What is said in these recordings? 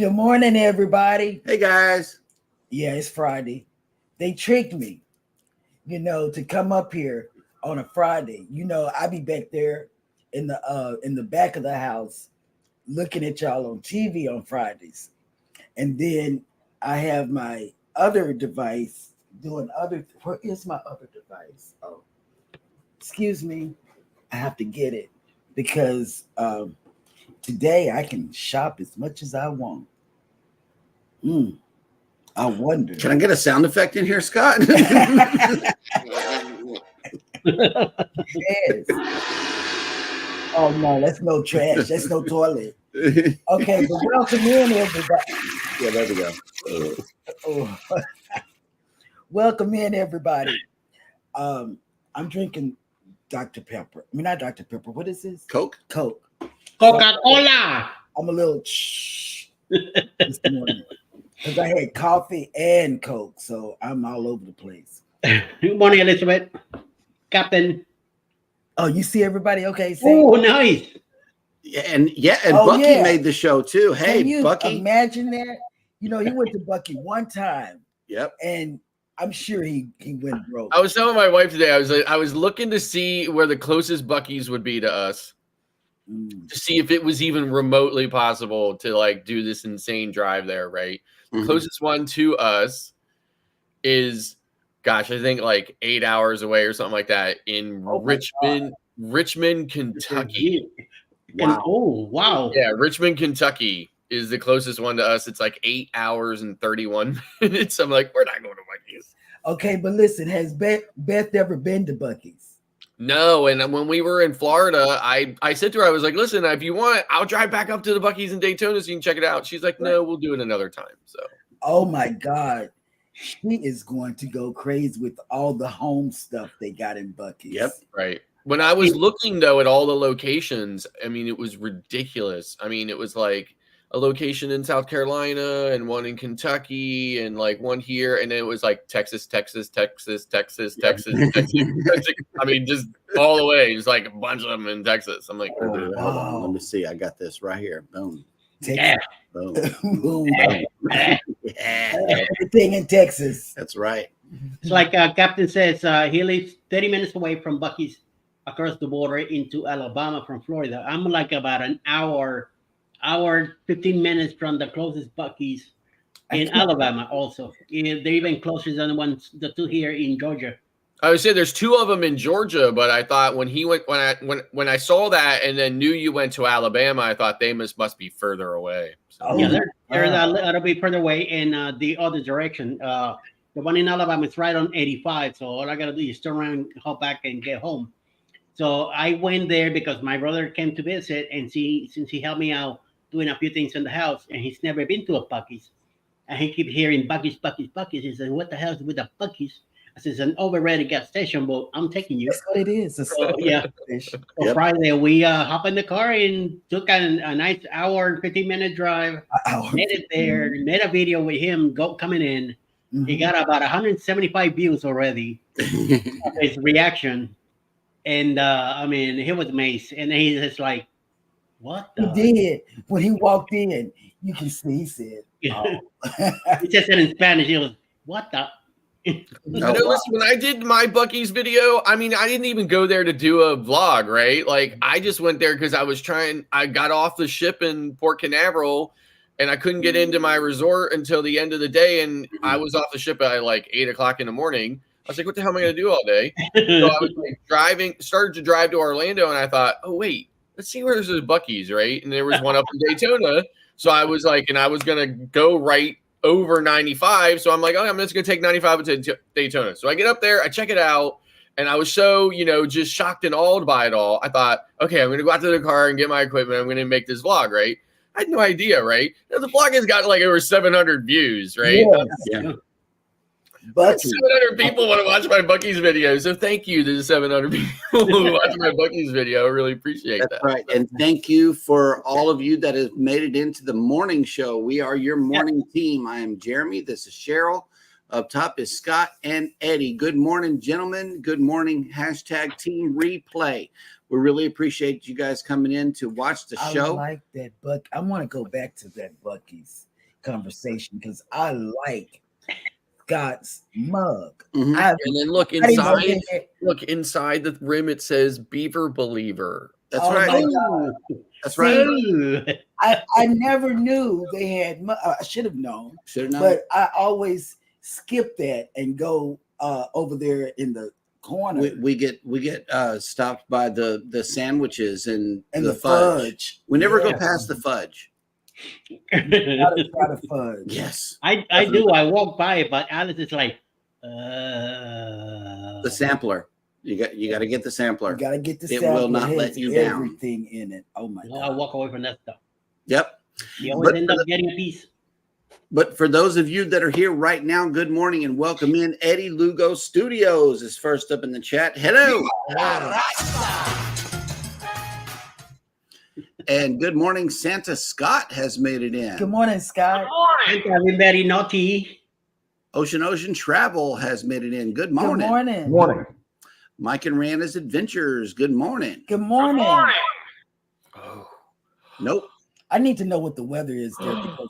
Good morning, everybody. Hey, guys. Yeah, it's Friday. They tricked me, to come up here on a Friday. I be back there in the back of the house looking at y'all on TV on Fridays. And then I have my other device doing other. Where is my other device? Oh, excuse me. I have to get it because today I can shop as much as I want. I wonder. Can I get a sound effect in here, Scott? Yes. Oh no, that's no trash. That's no toilet. Okay, but welcome in, everybody. Yeah, there we go. Oh. Welcome in, everybody. I'm drinking Dr. Pepper. I mean, not Dr. Pepper. What is this? Coke? Coke. Coca-Cola. I'm a little this morning because I had coffee and Coke, so I'm all over the place. Good morning, Elizabeth. Captain. Oh, you see everybody? Okay. Oh, nice. Yeah, and Bucky made the show too. Hey, can you Bucky. Imagine that. He went to Bucky one time. Yep. And I'm sure he went broke. I was telling my wife today, I was looking to see where the closest Bucky's would be to us. To see if it was even remotely possible to do this insane drive there, right? The closest one to us is, gosh, I think 8 hours away or something like that in Richmond, Kentucky. Wow. Wow. Yeah, Richmond, Kentucky is the closest one to us. It's 8 hours and 31 minutes. I'm like, we're not going to Bucky's. Okay, but listen, has Beth ever been to Bucky's? No, and when we were in Florida, I said to her, I was like, listen, if you want, I'll drive back up to the Bucky's in Daytona so you can check it out. She's like, no, we'll do it another time. So, oh my God, she is going to go crazy with all the home stuff they got in Bucky's. Yep, right. When I was looking though at all the locations, I mean, it was ridiculous. I mean, it was a location in South Carolina and one in Kentucky and one here. And it was Texas. I mean, just all the way. It's a bunch of them in Texas. I'm like, hold on. Let me see. I got this right here. Boom. Yeah. Boom. Boom. Yeah. Everything in Texas. That's right. It's like Captain says, he lives 30 minutes away from Bucky's across the border into Alabama from Florida. I'm about an hour, 15 minutes from the closest Bucky's in Alabama also. They're even closer than the two here in Georgia. I would say there's two of them in Georgia, but I thought when I saw that and then knew you went to Alabama, I thought they must be further away. So. Yeah, they're a little bit further away in the other direction. The one in Alabama is right on 85, so all I got to do is turn around, hop back, and get home. So I went there because my brother came to visit, and since he helped me out doing a few things in the house, and he's never been to a Bucky's. And he keep hearing Bucky's. He said, what the hell is with the Bucky's? I said, it's an overrated gas station, but I'm taking you. That's what it is. So, yeah. So Friday, we hop in the car and took a nice hour and 15-minute drive. Made it there, made a video with him coming in. Mm-hmm. He got about 175 views already of his reaction. And, he was amazed. And then he's just like, what the? He did. When he walked in, you can see, he said, oh. He just said in Spanish, he was, what the? Listen, when I did my Bucky's video, I mean, I didn't even go there to do a vlog, right? I just went there because I got off the ship in Port Canaveral and I couldn't get into my resort until the end of the day. And I was off the ship at 8 o'clock in the morning. I was like, what the hell am I going to do all day? So I was started to drive to Orlando and I thought, oh, wait, let's see where there's a Bucky's, right? And there was one up in Daytona. So I was and I was going to go right over 95. So I'm like, oh, I'm just going to take 95 to Daytona. So I get up there, I check it out. And I was so, just shocked and awed by it all. I thought, okay, I'm going to go out to the car and get my equipment. I'm going to make this vlog, right? I had no idea, right? The vlog has got over 700 views, right? Yeah. But 700 people want to watch my Bucky's video. So thank you to the 700 people who watch my Bucky's video. I really appreciate that. That's right. And thank you for all of you that have made it into the morning show. We are your morning team. I am Jeremy. This is Cheryl. Up top is Scott and Eddie. Good morning, gentlemen. Good morning. Hashtag team replay. We really appreciate you guys coming in to watch the show. I like that, I want to go back to that Bucky's. conversation because I like Scott's mug. Mhm. I And then look I didn't know inside. they had- Look inside the rim. It says Beaver Believer. That's Oh right. my Oh, That's right. ooh. I never knew they had. I should have known, Should have known. but I always skip that and go over there in the corner we get stopped by the sandwiches and and the the fudge. fudge. We never go Yeah. past the fudge. Gotta try the fudge. Yes. I do. I walk by it, but Alice is like, The sampler. You got to get the sampler. You gotta get the It sample. will not It let has you down. everything in it. Oh my no, I god. walk away from that stuff. Yep. You always But end for up getting a piece. But for those of you that are here right now, good morning and welcome in. Eddie Lugo Studios is first up in the chat. Hello. And good morning, Santa Scott has made it in. Good morning, Scott. Everybody naughty. Ocean Travel has made it in. Good morning. Good morning. Morning. Mike and J&S Adventures. Good morning. Good morning. Oh. Nope. I need to know what the weather is there because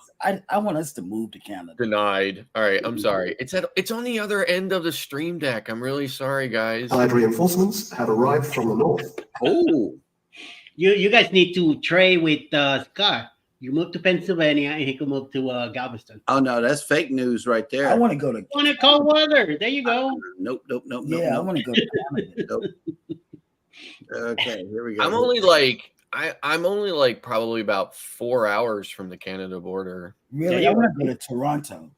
I want us to move to Canada. Denied. All right, I'm sorry. It's on the other end of the stream deck. I'm really sorry, guys. Allied reinforcements have arrived from the north. Oh, You guys need to trade with Scott. You move to Pennsylvania and he can move to Galveston. oh no, that's fake news right there. I want to go to On a cold weather. There you go. Nope. yeah, I Nope. want to go to Canada. Nope. Okay, here we go. I'm only like probably about 4 hours from the Canada border. Really, Yeah, I want to go to Toronto.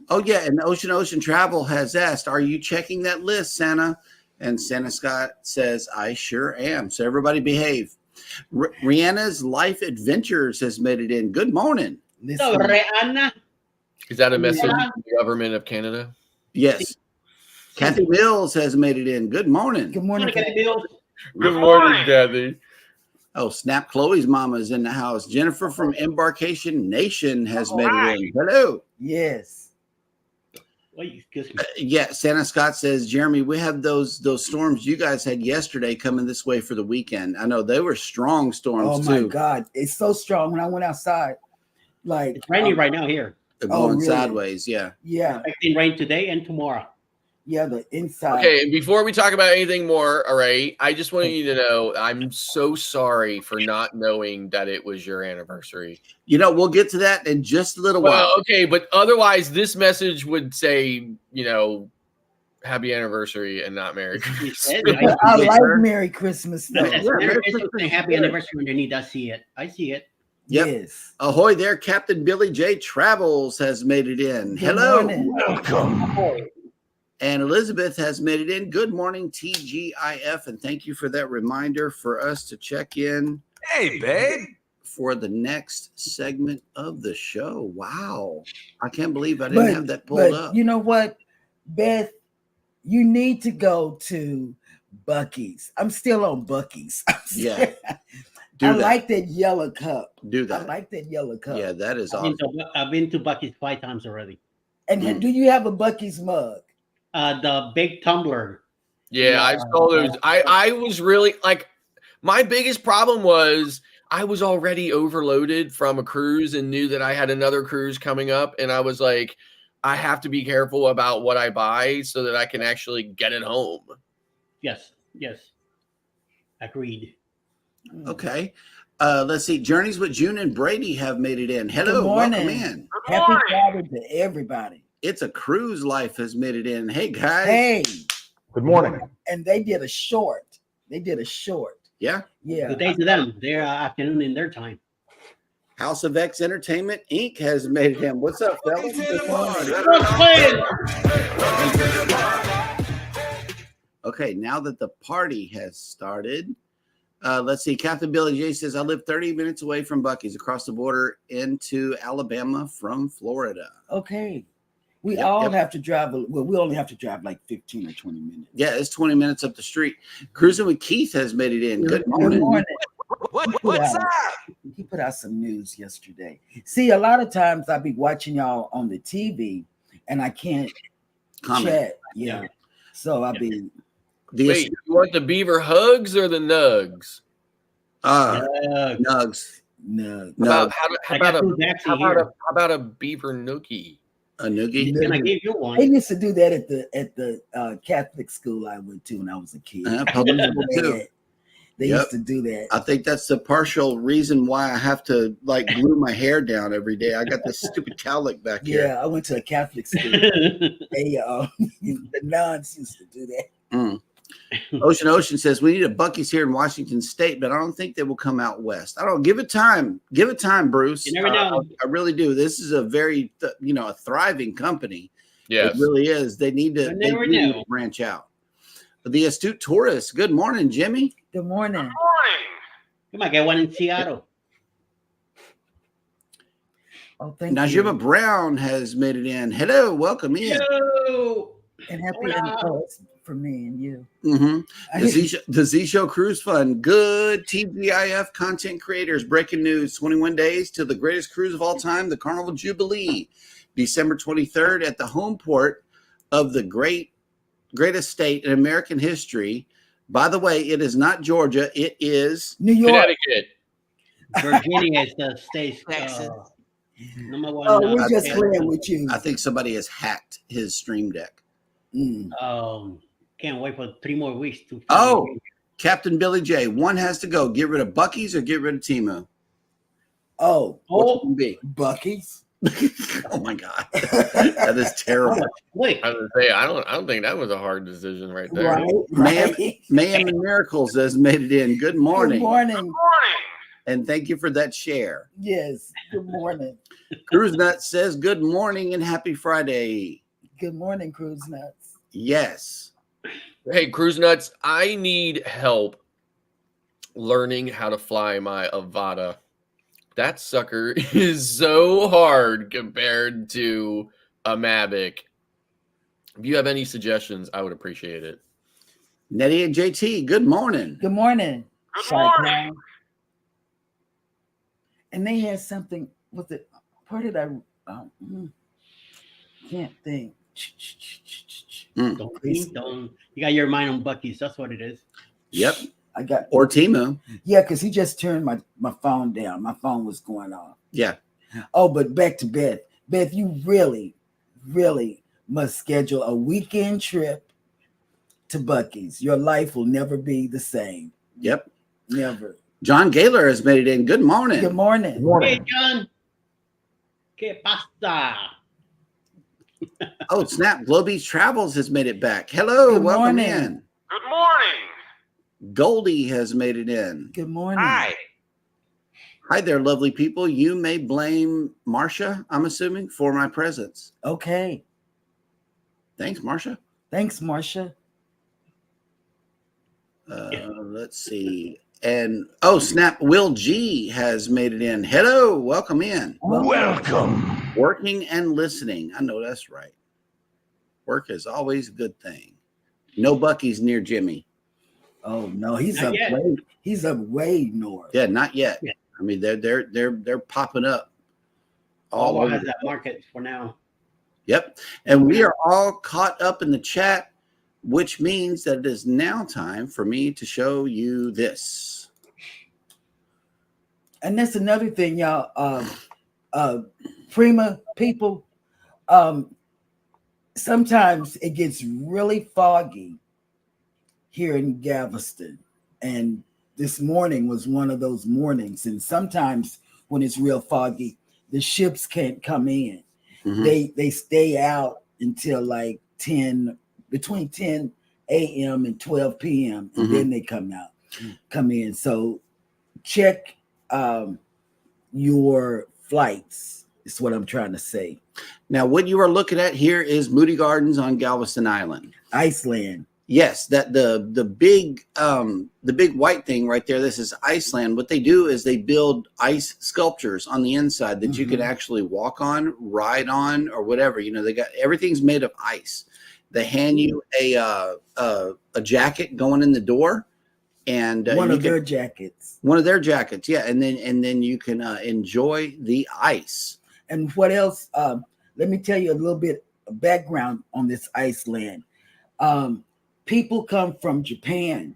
Oh yeah, and Ocean Travel has asked, "Are you checking that list, Santa?" And Santa Scott says, "I sure am." So everybody behave. Rihanna's Life Adventures has made it in. Good morning. So, Listen, Rihanna. Is that a message Yeah. to the government of Canada? Yes. Kathy Mills has made it in. Good morning. good morning. Wanna get a bill? Good morning, Kathy. Oh, Snap Chloe's mama is in the house. Jennifer from Embarkation Nation has made it in. Hello. Yes. Wait, excuse me. Yeah, Santa Scott says, Jeremy, we have those storms you guys had yesterday coming this way for the weekend. I know they were strong Oh storms my too. God, it's so strong. When I went outside, like It's raining right now here. They're Oh, going really? sideways. Yeah. yeah, Expecting rain today and tomorrow. yeah, the inside. Okay, and before we talk about anything more, all right, I just want you to know I'm so sorry for not knowing that it was your anniversary. You know, we'll get to that in just a little Well, while. okay, but otherwise, this message would say, happy anniversary and not Merry Christmas. But I Yes, like sir. Merry Christmas though. It says Yeah, Merry Merry Christmas and happy anniversary underneath. I see it. I see it. Yep. Yes. Ahoy there, Captain Billy J. Travels has made it in. Good Hello. morning. Welcome. And Elizabeth has made it in. Good morning, TGIF. And thank you for that reminder for us to check in. Hey, babe. For the next segment of the show. Wow. I can't believe I didn't have that pulled But up. you know what, Beth, you need to go to Buc-ee's. I'm still on Buc-ee's. Yeah. Do I that. like that yellow cup. Do I that. like that yellow cup. Yeah, that is I've been awesome. I've been to Buc-ee's 5 times already. And do you have a Buc-ee's mug? The big tumbler. Yeah, I saw those. I was really like, my biggest problem was I was already overloaded from a cruise and knew that I had another cruise coming up. And I was like, I have to be careful about what I buy so that I can actually get it home. Yes. Agreed. Okay. Let's see. Journeys with June and Brady have made it in. Hello. Good morning. Welcome in. Happy Friday to everybody. It's a Cruise Life has made it in. Hey, guys. Hey, Good morning. and they did a short. Yeah. Yeah. Good day to them. They're afternoon in their time. House of X Entertainment Inc. has made it in. What's up, fellas? Good morning. Okay, now that the party has started, let's see. Captain Billy J says, I live 30 minutes away from Buc-ee's across the border into Alabama from Florida. Okay. We Yep, all yep. have to drive. Well, we only have to drive like 15 or 20 minutes. Yeah, it's 20 minutes up the street. Cruising with Keith has made it in. Good Good morning. morning. What's up? He put out some news yesterday. See, a lot of times I be watching y'all on the TV and I can't Comment. chat. Yeah. So I be Wait, you want the beaver hugs or the nugs? Nugs. No. How about a beaver nookie? A noogie? Can I give you one? They used to do that at the Catholic school I went to when I was a kid. Public school too. They used to do that. I think that's the partial reason why I have to like glue my hair down every day. I got this stupid cowlick back here. Yeah, I went to a Catholic school. The nuns used to do that. Ocean says we need a Buc-ee's here in Washington State, but I don't think they will come out west. I don't give it time. Give it time, Bruce. You never know. I really do. This is a very a thriving company. Yes. It really is. They need to branch out. The astute tourist. Good morning, Jimmy. Good morning. You might get one in Seattle. Oh, thank Najima you. Brown has made it in. Hello, welcome in. Hello. And happy anniversary for me and you. The Z Show Cruise Fund. Good TGIF content creators. Breaking news. 21 days till the greatest cruise of all time, the Carnival Jubilee. December 23rd at the home port of the greatest state in American history. By the way, it is not Georgia. It is New York. Connecticut. Virginia is the state. Number one. Oh, we're just playing with you. I think somebody has hacked his stream deck. Can't wait for 3 more weeks to. Captain Billy J. One has to go. Get rid of Buc-ee's or get rid of Timu. Oh, be Buc-ee's. Oh my God, that is terrible. Wait, I was gonna say I don't think that was a hard decision right there. Right. Mayhem and Miracles has made it in. Good morning. Good morning. And thank you for that share. Yes. Good morning. Cruise Nuts says good morning and happy Friday. Good morning, Cruise Nuts. Yes. Hey, Cruise Nuts, I need help learning how to fly my Avata. That sucker is so hard compared to a Mavic. If you have any suggestions, I would appreciate it. Nettie and JT, good morning. Good morning. Good morning. And they had something with it. Where did I can't think. Don't. You got your mind on Buc-ee's. That's what it is. Yep. I got or Timu. Yeah, because he just turned my phone down. My phone was going off. Yeah. Oh, but back to Beth. Beth, you really, really must schedule a weekend trip to Buc-ee's. Your life will never be the same. Yep. Never. John Gaylor has made it in. Good morning. Good morning. Good morning. Hey, John. ¿Qué pasa? Oh, snap. Glow Beach Travels has made it back. Hello. Good welcome morning. in. Good morning. Goldie has made it in. Good morning. Hi. Hi there, lovely people. You may blame Marcia, I'm assuming, for my presence. Okay. Thanks, Marcia. Thanks, Marcia. Let's see. And oh, snap. Will G has made it in. Hello. Welcome in. Welcome. Working and listening. I know that's right. Work is always a good thing. No Buc-ee's near Jimmy. Oh no, he's Not up yet. way. He's up way north. Yeah, not yet. Yeah. I mean, they're popping up all All over. has that market for now. Yep. And we are all caught up in the chat, which means that it is now time for me to show you this. And that's another thing, y'all. Prima people. Sometimes it gets really foggy here in Galveston, and this morning was one of those mornings. And sometimes when it's real foggy, the ships can't come in. Mhm. They stay out until like between 10 a.m. and 12 p.m. and then they come in. So check your flights is what I'm trying to say. Now, what you are looking at here is Moody Gardens on Galveston Island. Iceland. Yes, that the big white thing right there. This is Iceland. What they do is they build ice sculptures on the inside that you can actually walk on, ride on, or whatever. You know, they got everything's made of ice. They hand you a jacket going in the door, and One of their jackets. One of their jackets, yeah, and then you can enjoy the ice. And what else? Let me tell you a little bit of background on this Iceland. People come from Japan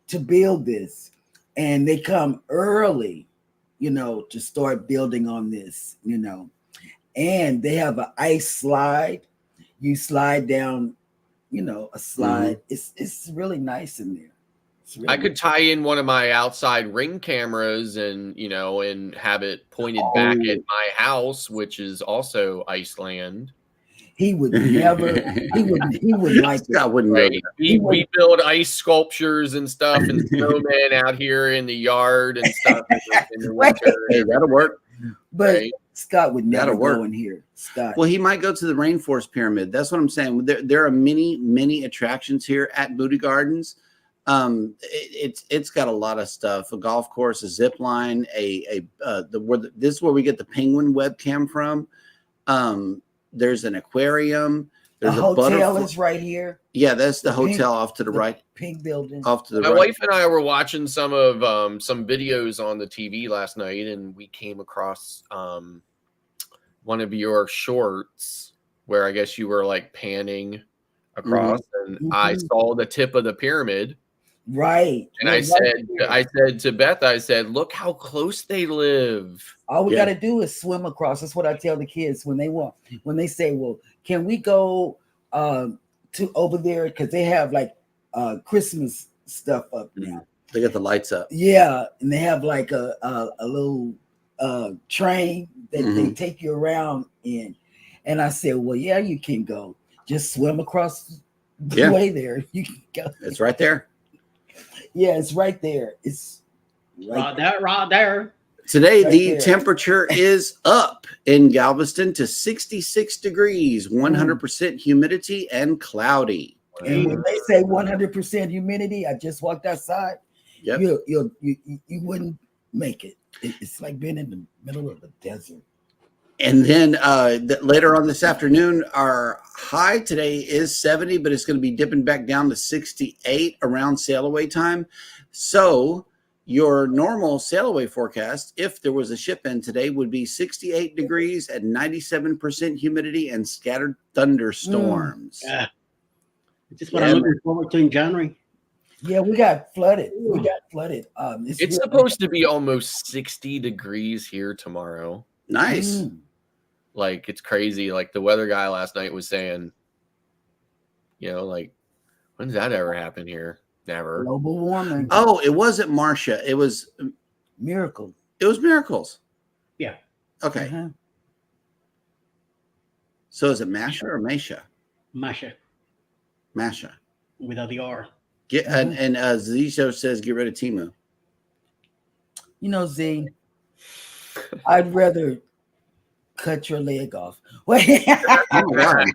to build this, and they come early to start building on this, and they have an ice slide. You slide down, a slide. It's really nice in there. Really I could tie in one of my outside ring cameras and and have it pointed back at my house, which is also Iceland. He would never. He would like Scott it. wouldn't Right. go. We build ice sculptures and stuff and snowmen out here in the yard and stuff in the winter. Hey, that'll work. But Right. Scott would never That'll work. go in here. Scott. Well, he might go to the Rainforest Pyramid. That's what I'm saying. There are many attractions here at Booty Gardens. It's got a lot of stuff: a golf course, a zip line, this is where we get the penguin webcam from. There's an aquarium. There's the a hotel butterfly. is right here. Yeah, that's the pink- hotel off to the right. Pink building. Off to the My right. wife and I were watching some of some videos on the TV last night, and we came across one of your shorts where I guess you were like panning across, and I saw the tip of the pyramid. Right. And We're I said here. to Beth, I said, look how close they live. All we Yeah. got to do is swim across. That's what I tell the kids when they say, well, can we go to over there? Because they have like Christmas stuff up now. They got the lights up. Yeah. And they have like a little train that they take you around in. And I said, well, yeah, you can go. Just swim across the way there. You can go. It's right there. Yeah, it's right there. It's Right there. Today, Right the there. temperature is up in Galveston to 66 degrees, 100% humidity and cloudy. And when they say 100% humidity, I just walked outside. Yep. You wouldn't make it. It's like being in the middle of the desert. And then later on this afternoon, our high today is 70, but it's going to be dipping back down to 68 around sail away time. So your normal sail away forecast, if there was a ship in today, would be 68 degrees at 97% humidity and scattered thunderstorms. Yeah. Just what I'm looking forward to in January. Yeah, we got flooded. It's really- supposed to be almost 60 degrees here tomorrow. Nice. Like, it's crazy. Like, the weather guy last night was saying, like, when's that ever happen here? Never. Global warming. Oh, it wasn't Marcia. It was Miracle. It was Miracles. Yeah. Okay. Uh-huh. So is it Masha or Masha? Masha Masha. without the R. Get and Zisho says get rid of Timu. Z, I'd rather cut your leg off. Wait. Oh my God.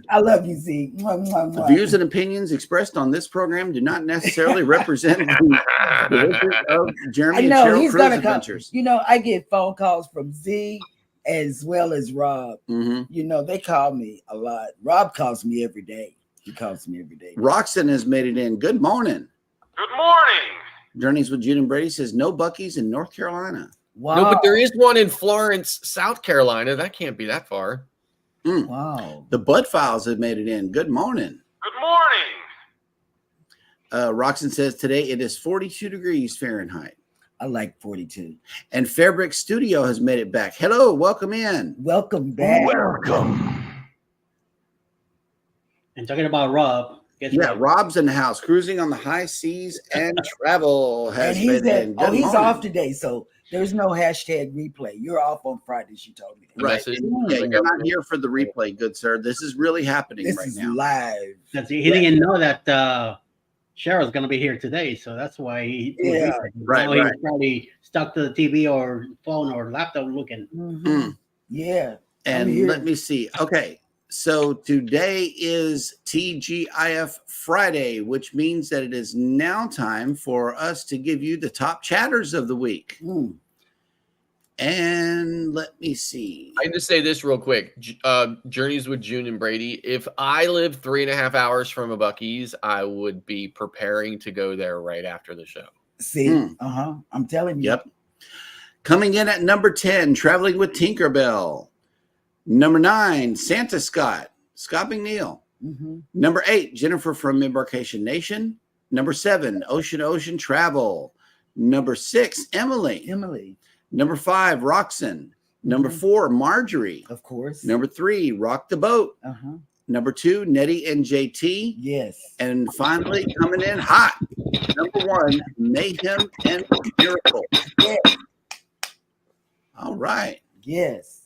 I love you, Z. Mwah, mwah, The mwah. views and opinions expressed on this program do not necessarily represent the wishes of Jeremy I and know Cheryl he's Cruise gonna Adventures. come. I get phone calls from Z as well as Rob. Mm-hmm. They call me a lot. Rob calls me every day. He calls me every day. Roxanne has made it in. Good morning. Good morning. Journeys with Jude and Brady says no Buc-ee's in North Carolina. Wow. No, but there is one in Florence, South Carolina. That can't be that far. Wow. The Bud Files have made it in. Good morning. Good morning. Roxanne says today it is 42 degrees Fahrenheit. I like 42. And Fairbrick Studio has made it back. Hello, welcome in. Welcome back. Welcome. And talking about Rob, guess Yeah, what? Rob's in the house, cruising on the high seas and travel has And he's made it in. Good he's morning. off today, so there's no hashtag replay. You're off on Friday, she told me. The Right. message- Yeah, you're not here for the replay, good sir. This is really happening This right is now. live. Because he didn't know that Cheryl's going to be here today, so that's why he. Yeah. Right, Now he's right. probably stuck to the TV or phone or laptop looking. Mhm. Yeah. I'm And here. let me see. Okay. So today is TGIF Friday, which means that it is now time for us to give you the top chatters of the week. Mm. And let me see. I just say this real quick. Journeys with June and Brady. If I lived 3.5 hours from a Buc-ee's, I would be preparing to go there right after the show. See, I'm telling you. Yep. Coming in at number 10, Traveling with Tinkerbell. Number 9, Santa Scott McNeil. Mhm. Number 8, Jennifer from Embarkation Nation. Number 7, Ocean Travel. Number 6, Emily. Emily, Number 5, Roxanne. Number 4, Marjorie. of course. Number 3, Rock the Boat. Uh-huh. Number 2, Nettie and JT. Yes. And finally, coming in hot, number 1, Mayhem and Miracle. Yes. All right. Yes.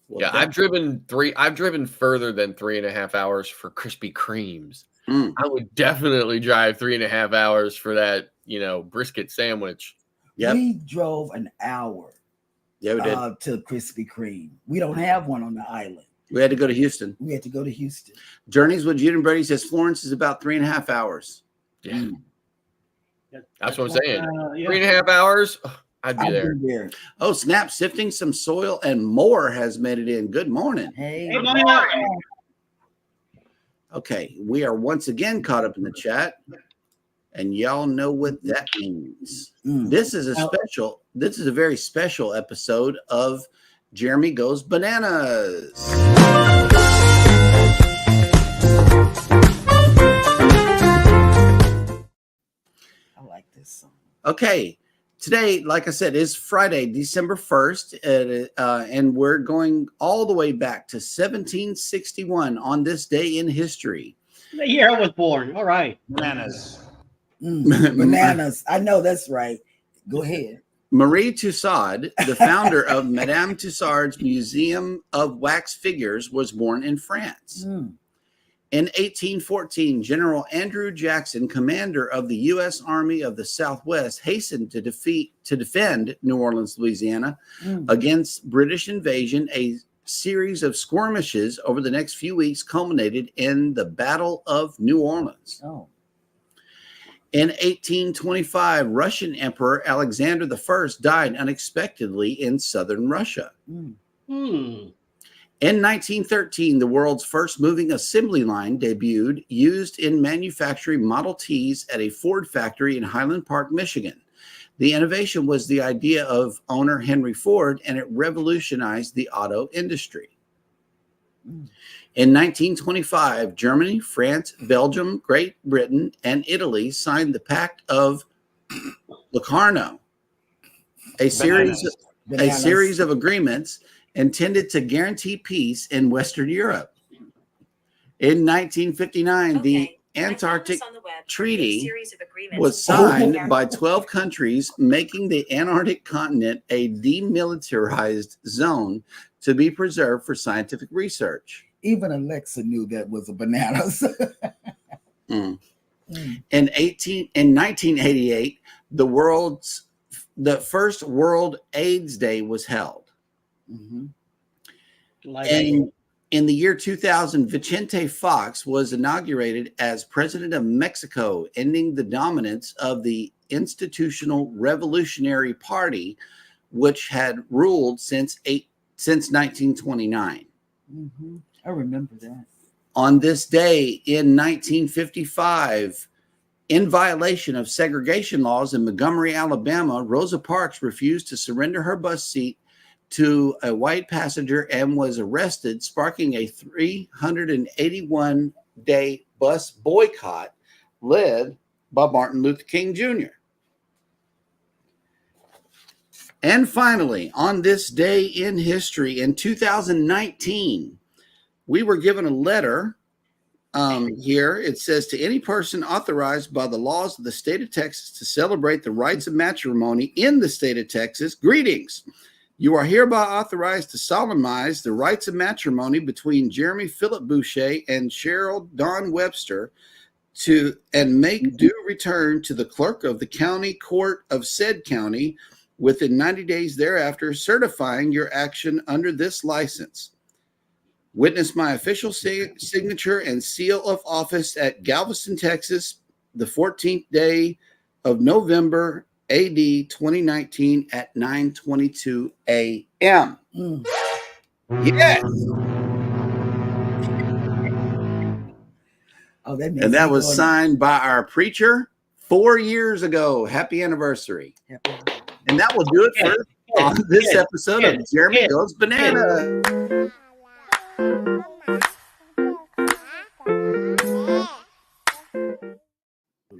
Well, Yeah, I've driven further than 3.5 hours for Krispy Kremes. I would definitely drive 3.5 hours for that, brisket sandwich. Yep. We drove an hour Yeah, we did. to Krispy Kreme. We don't have one on the island. We had to go to Houston. We had to go to Houston. Journeys with Jude and Brady says Florence is about 3.5 hours. Yeah. That's what I'm saying. Yeah. 3.5 hours, I'd be I've there. been there. Oh, snap. Sifting some soil and more has made it in. Good morning. Hey. Hey, Moya. Okay. We are once again caught up in the chat. And y'all know what that means. This is a very special episode of Jeremy Goes Bananas. I like this song. Okay. Today, like I said, is Friday, December 1st, and we're going all the way back to 1761 on this day in history. The year I was born. All right. Bananas. Bananas. I know that's right. Go ahead. Marie Tussaud, the founder of Madame Tussaud's Museum of Wax Figures, was born in France. In 1814, General Andrew Jackson, commander of the U.S. Army of the Southwest, hastened to defend New Orleans, Louisiana, against British invasion. A series of skirmishes over the next few weeks culminated in the Battle of New Orleans. Oh. In 1825, Russian Emperor Alexander I died unexpectedly in southern Russia. In 1913, the world's first moving assembly line debuted, used in manufacturing Model Ts at a Ford factory in Highland Park, Michigan. The innovation was the idea of owner Henry Ford, and it revolutionized the auto industry. In 1925, Germany, France, Belgium, Great Britain, and Italy signed the Pact of Locarno, a series of agreements intended to guarantee peace in Western Europe. In 1959, the Antarctic Treaty was signed by 12 countries, making the Antarctic continent a demilitarized zone to be preserved for scientific research. Even Alexa knew that was a bananas. In 1988, the first World AIDS Day was held. And in the year 2000, Vicente Fox was inaugurated as president of Mexico, ending the dominance of the Institutional Revolutionary Party, which had ruled since 1929. I remember that. On this day in 1955, in violation of segregation laws in Montgomery, Alabama, Rosa Parks refused to surrender her bus seat to a white passenger and was arrested, sparking a 381-day bus boycott led by Martin Luther King Jr. And finally, on this day in history, in 2019, we were given a letter here. It says, to any person authorized by the laws of the state of Texas to celebrate the rites of matrimony in the state of Texas, greetings. You are hereby authorized to solemnize the rites of matrimony between Jeremy Philip Boucher and Cheryl Dawn Webster and make due return to the clerk of the county court of said county within 90 days thereafter, certifying your action under this license. Witness my official signature and seal of office at Galveston, Texas, the 14th day of November, AD 2019 at 9:22 a.m. Yes. Oh, that And that was signed by our preacher 4 years ago. Happy anniversary. And that will do it for on this episode of Jeremy Goes Banana.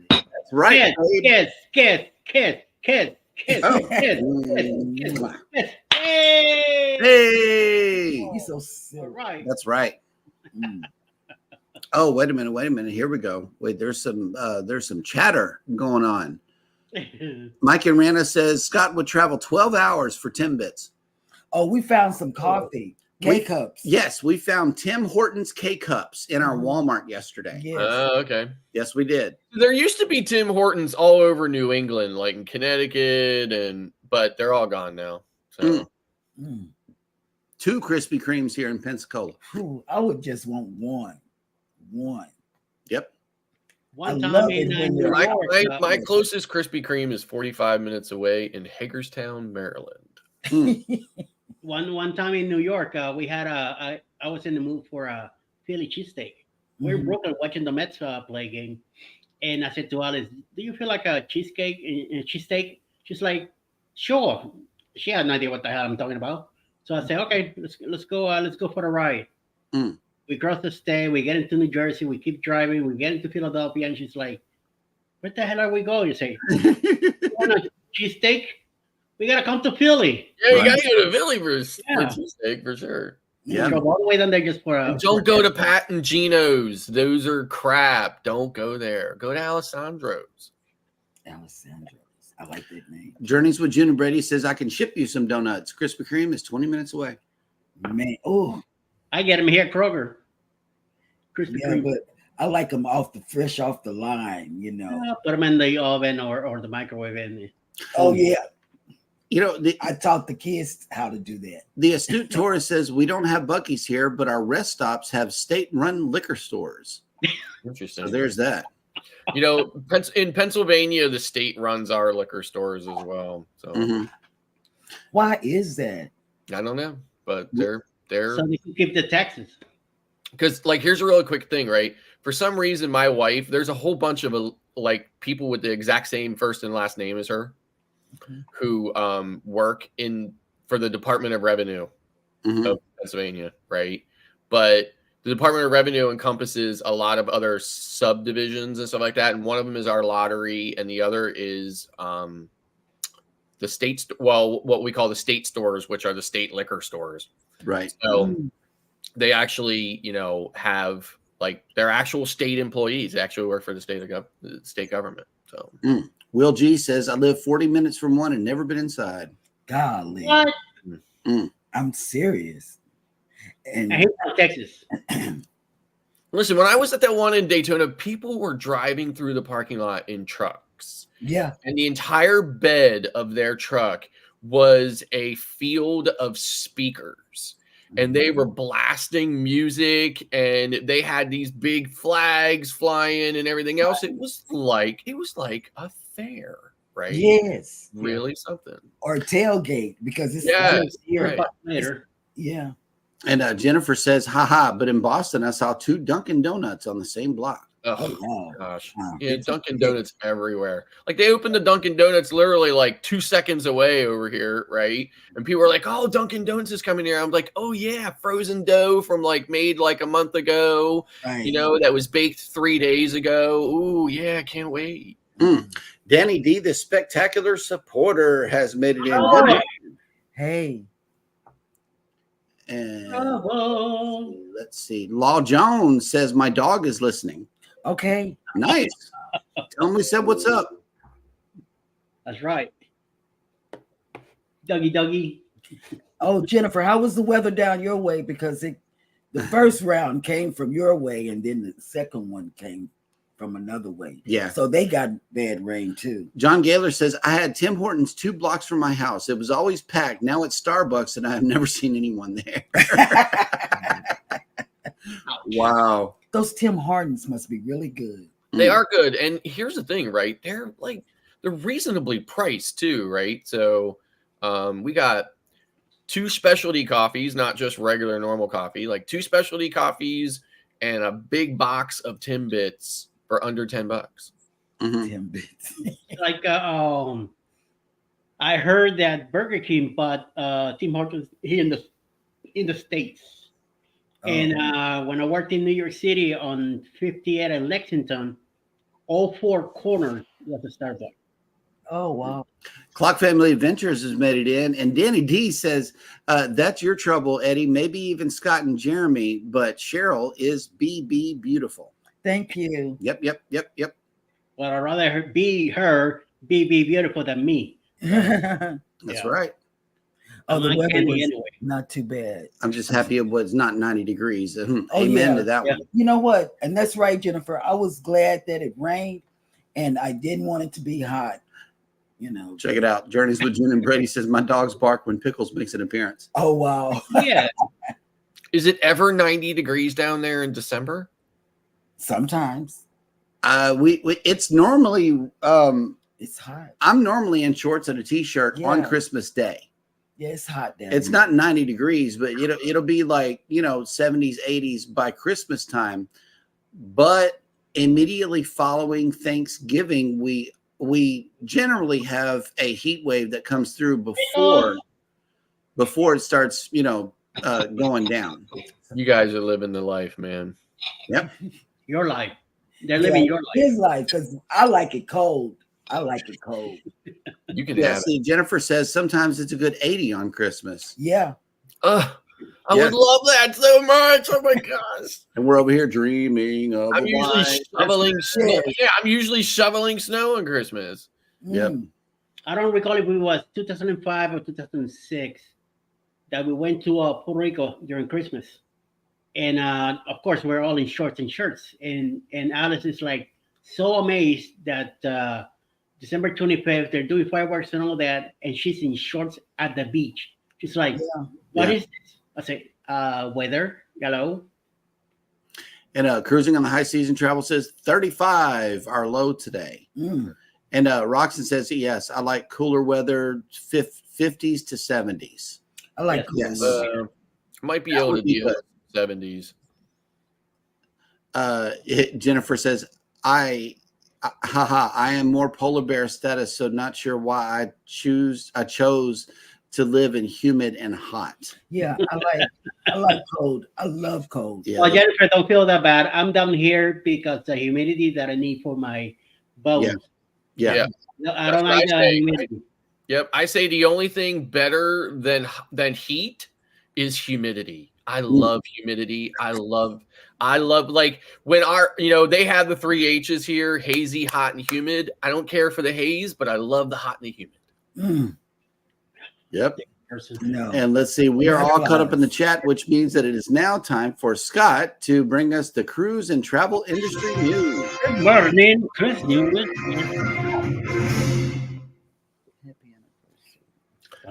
That's right. Kiss, kiss, kiss, kiss, kiss, Oh. kiss, kiss, kiss. Hey! Hey, He's so All silly. right. that's right. Mm. Oh, wait a minute. Here we go. Wait, there's some chatter going on. Mike and Rana says Scott would travel 12 hours for Timbits. Oh, we found some coffee. K-cups. Yes, we found Tim Hortons K-cups in our Walmart yesterday. Yes. Okay. Yes, we did. There used to be Tim Hortons all over New England, like in Connecticut, but they're all gone now. So Mm. 2 Krispy Kremes here in Pensacola. Ooh, I would just want one. Yep. One I time love in it when New they're- York. my closest Krispy Kreme is 45 minutes away in Hagerstown, Maryland. One time in New York, we had I was in the mood for a Philly cheesesteak. We're in Mhm. Brooklyn watching the Mets play game, and I said to Alice, "Do you feel like a cheesesteak?" She's like, "Sure." She had no idea what the hell I'm talking about. So I said, "Okay, let's go for the ride." Mm. We cross the state. We get into New Jersey. We keep driving. We get into Philadelphia, and she's like, "Where the hell are we going?" You say, "You want a cheesesteak? We gotta come to Philly." Yeah, you Right. gotta go to Philly for Yeah. cheesesteak for sure. Yeah. Drove all the way down there just for a. And don't go to Pat and Gino's. Those are crap. Don't go there. Go to Alessandro's. Alessandro's. I like that name. Journeys with June and Brady says I can ship you some donuts. Krispy Kreme is 20 minutes away. Man, oh, I get them here at Kroger. Krispy yeah, Kreme. but I like them fresh off the line, you know. Yeah, put them in the oven or the microwave. And Oh, yeah. You know, I taught the kids how to do that. the astute tourist says we don't have Buc-ee's here, but our rest stops have state-run liquor stores. Interesting. So there's that. You know, in Pennsylvania, the state runs our liquor stores as well. So Mhm. Why is that? I don't know, but they're so they can keep the taxes. because like here's a really quick thing, right? For some reason, my wife, there's a whole bunch of like people with the exact same first and last name as her, who work for the Department of Revenue Mhm. of Pennsylvania, right? But the Department of Revenue encompasses a lot of other subdivisions and stuff like that, and one of them is our lottery, and the other is the state's what we call the state stores, which are the state liquor stores. Right. So they actually, have like their actual state employees. They actually work for the state government. So Will G says I live 40 minutes from one and never been inside. Golly. What? I'm serious. And I hate Texas. listen, when I was at that one in Daytona, people were driving through the parking lot in trucks. yeah, And the entire bed of their truck was a field of speakers. And they were blasting music, and they had these big flags flying and everything else. It was like a fair, right? yes. Really something. Or tailgate because it's Yes, here. right. Later. Yeah. And Jennifer says, haha, but in Boston, I saw 2 Dunkin' Donuts on the same block. Oh, Wow. gosh. Wow. Yeah, Dunkin' Donuts everywhere. Like they opened the Dunkin' Donuts literally like 2 seconds away over here, right? And people were like, "Oh, Dunkin' Donuts is coming here." I'm like, "Oh yeah, frozen dough from like made like a month ago, Right. that was baked 3 days ago. Ooh, yeah, can't wait." Danny D, the spectacular supporter, has made it in. Oh. Hey. And Oh. let's see. Law Jones says my dog is listening. Okay. Nice. Tell me, said what's up. That's right. Dougie. Oh, Jennifer, how was the weather down your way? Because the first round came from your way, and then the second one came from another way. Yeah. So they got bad rain too. John Gaylor says I had Tim Hortons 2 blocks from my house. It was always packed. Now it's Starbucks, and I have never seen anyone there. Wow. Those Tim Hortons must be really good. They are good. And here's the thing, right? They're reasonably priced too, right? So we got 2 specialty coffees, not just regular normal coffee, like 2 specialty coffees and a big box of Timbits for under $10. Mhm. Timbits. Like I heard that Burger King bought Tim Hortons here in the States. And when I worked in New York City on 58 and Lexington, all four corners was a Starbucks. Oh wow. Clock Family Adventures has made it in, and Danny D says, "That's your trouble, Eddie. Maybe even Scott and Jeremy, but Cheryl is BB beautiful." Thank you. Yep. But I'd rather be beautiful than me. That's Yeah. right. Oh, the like weather candy was anyway. not too bad. I'm just happy it was not 90 degrees. Oh, Amen yeah. to that Yeah. one. You know what? And that's right, Jennifer. I was glad that it rained, and I didn't want it to be hot. You know. Check it out. Journeys with June and Brady says, "My dogs bark when Pickles makes an appearance." Oh wow. Yeah. Is it ever 90 degrees down there in December? Sometimes We it's normally it's hot. I'm normally in shorts and a t-shirt on Yeah. Christmas Day. Yeah, it's hot down It's here. not 90 degrees, but it'll be like 70s, 80s by Christmas time. But immediately following Thanksgiving, we generally have a heat wave that comes through before it starts, going down. You guys are living the life, man. Yep. Your life. They're living your life. His life, because I like it cold. I like it cold. You can Yeah. have See, Jennifer says sometimes it's a good 80 on Christmas, Yeah. it. I Yeah. would love that so much. Oh my gosh. and we're over here dreaming of. I'm a usually white shoveling snow. Yeah. Yeah, I'm usually shoveling snow on Christmas. Yep. Mm. I don't recall if it was 2005 or 2006 that we went to Puerto Rico during Christmas. And of course, we're all in shorts and shirts. And Alice is like so amazed that December 25th, they're doing fireworks and all that. And she's in shorts at the beach. She's like, "What Yeah. is this?" I say, weather. Hello. And Cruising on the High Season Travel says 35 are low today. Mm. And Roxanne says, yes, I like cooler weather, 50s to 70s. I like Yes. cold Yes. weather. Might be That able would to be deal with 70s. Jennifer says, I am more polar bear status, so not sure why I chose to live in humid and hot. Yeah, I like cold. I love cold. Yeah. Well, Jennifer, don't feel that bad. I'm down here because the humidity that I need for my bones. Yeah. Yeah. No, I That's don't what like I the say. humidity. Yep. I say the only thing better than heat is humidity. I love humidity. I love like when they have the 3 H's here, hazy, hot, and humid. I don't care for the haze, but I love the hot and the humid. Mm. Yep. Person. No. And let's see, we are all caught up in the Likewise. chat, which means that it is now time for Scott to bring us the cruise and travel industry news. Good morning, Chris Newman.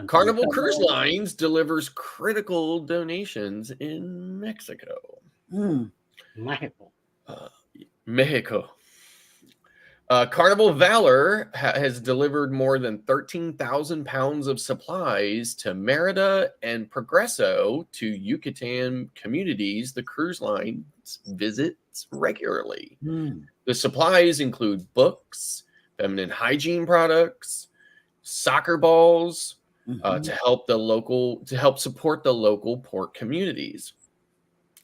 Carnival Cruise Lines delivers critical donations in Mexico. Mm. Mexico. Mexico. Carnival Valor has delivered more than 13,000 pounds of supplies to Merida and Progreso to Yucatan communities the cruise lines visits regularly. Mm. The supplies include books, feminine hygiene products, soccer balls, Mhm. to help support the local port communities.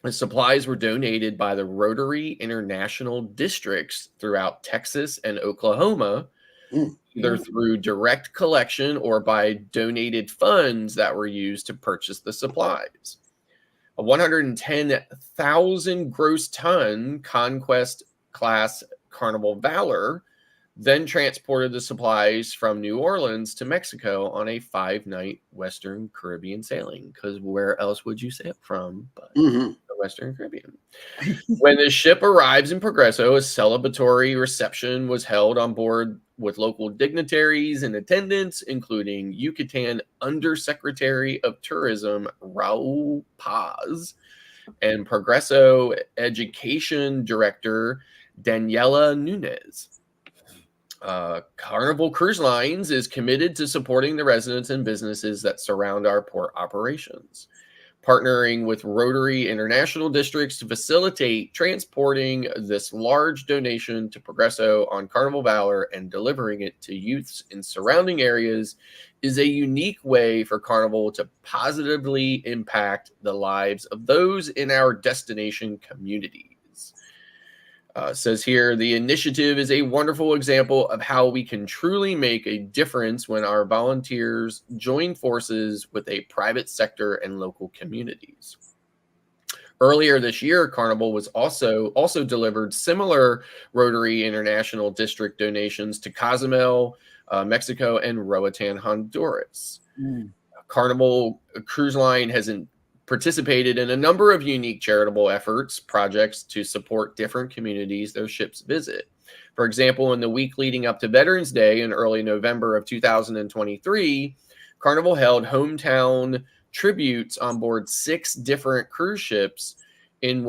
The supplies were donated by the Rotary International districts throughout Texas and Oklahoma, either through direct collection or by donated funds that were used to purchase the supplies. A 110,000 gross ton Conquest class Carnival Valor then transported the supplies from New Orleans to Mexico on a 5-night Western Caribbean sailing, because where else would you sail from but the Western Caribbean? When the ship arrives in Progreso, a celebratory reception was held on board with local dignitaries and attendants, including Yucatan Undersecretary of Tourism Raul Paz and Progreso Education Director Daniela Nunez. Carnival Cruise Lines is committed to supporting the residents and businesses that surround our port operations, partnering with Rotary International districts to facilitate transporting this large donation to Progreso on Carnival Valor and delivering it to youths in surrounding areas is a unique way for Carnival to positively impact the lives of those in our destination communities. Says here, the initiative is a wonderful example of how we can truly make a difference when our volunteers join forces with a private sector and local communities. Earlier this year, Carnival was also delivered similar Rotary International District donations to Cozumel, Mexico, and Roatan, Honduras. Carnival Cruise Line has participated in a number of unique charitable projects to support different communities their ships visit. For example, in the week leading up to Veterans Day in early November of 2023, Carnival held hometown tributes on board 6 different cruise ships in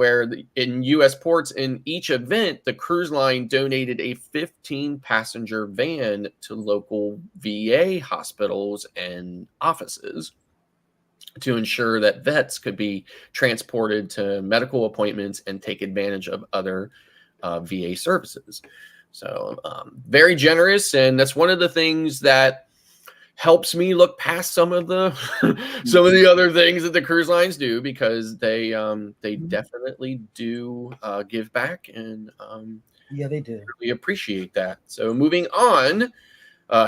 U.S. ports. In each event, the cruise line donated a 15-passenger van to local VA hospitals and offices to ensure that vets could be transported to medical appointments and take advantage of other VA services. So very generous, and that's one of the things that helps me look past some of the other things that the cruise lines do, because they definitely do give back, and yeah, they do. really appreciate that. So moving on,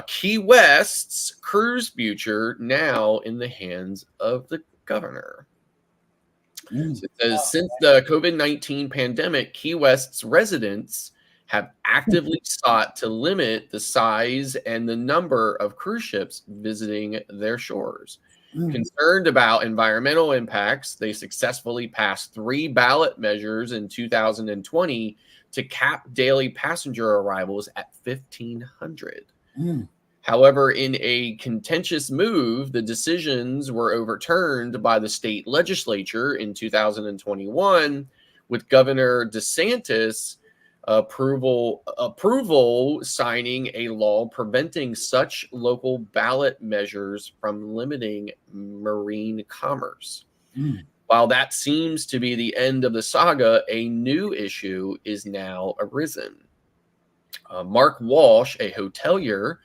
Key West's cruise future now in the hands of the governor. So it says, since the COVID-19 pandemic, Key West's residents have actively sought to limit the size and the number of cruise ships visiting their shores. Concerned about environmental impacts, they successfully passed 3 ballot measures in 2020 to cap daily passenger arrivals at 1,500. However, in a contentious move, the decisions were overturned by the state legislature in 2021, with Governor DeSantis approval signing a law preventing such local ballot measures from limiting marine commerce. While that seems to be the end of the saga, a new issue is now arisen. Mark Walsh, a hotelier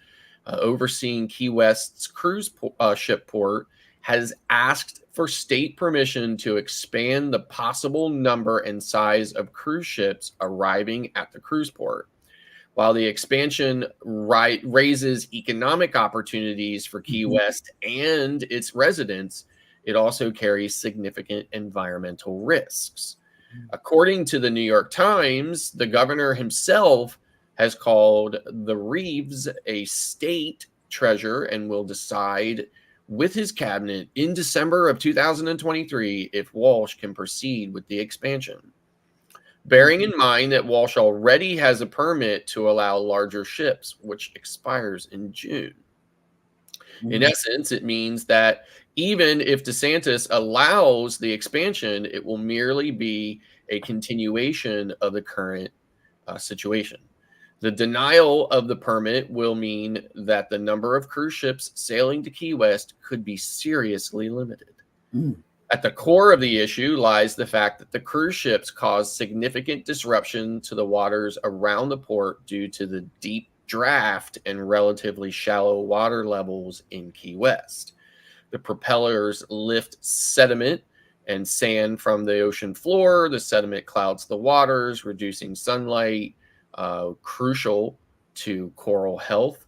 overseeing Key West's cruise ship port, has asked for state permission to expand the possible number and size of cruise ships arriving at the cruise port. While the expansion raises economic opportunities for Key West and its residents, it also carries significant environmental risks. According to the New York Times, the governor himself has called the reefs a state treasure and will decide with his cabinet in December of 2023 if Walsh can proceed with the expansion. Bearing in mind that Walsh already has a permit to allow larger ships, which expires in June. In essence, it means that even if DeSantis allows the expansion, it will merely be a continuation of the current situation. The denial of the permit will mean that the number of cruise ships sailing to Key West could be seriously limited. At the core of the issue lies the fact that the cruise ships cause significant disruption to the waters around the port due to the deep draft and relatively shallow water levels in Key West. The propellers lift sediment and sand from the ocean floor. The sediment clouds the waters, reducing sunlight, crucial to coral health.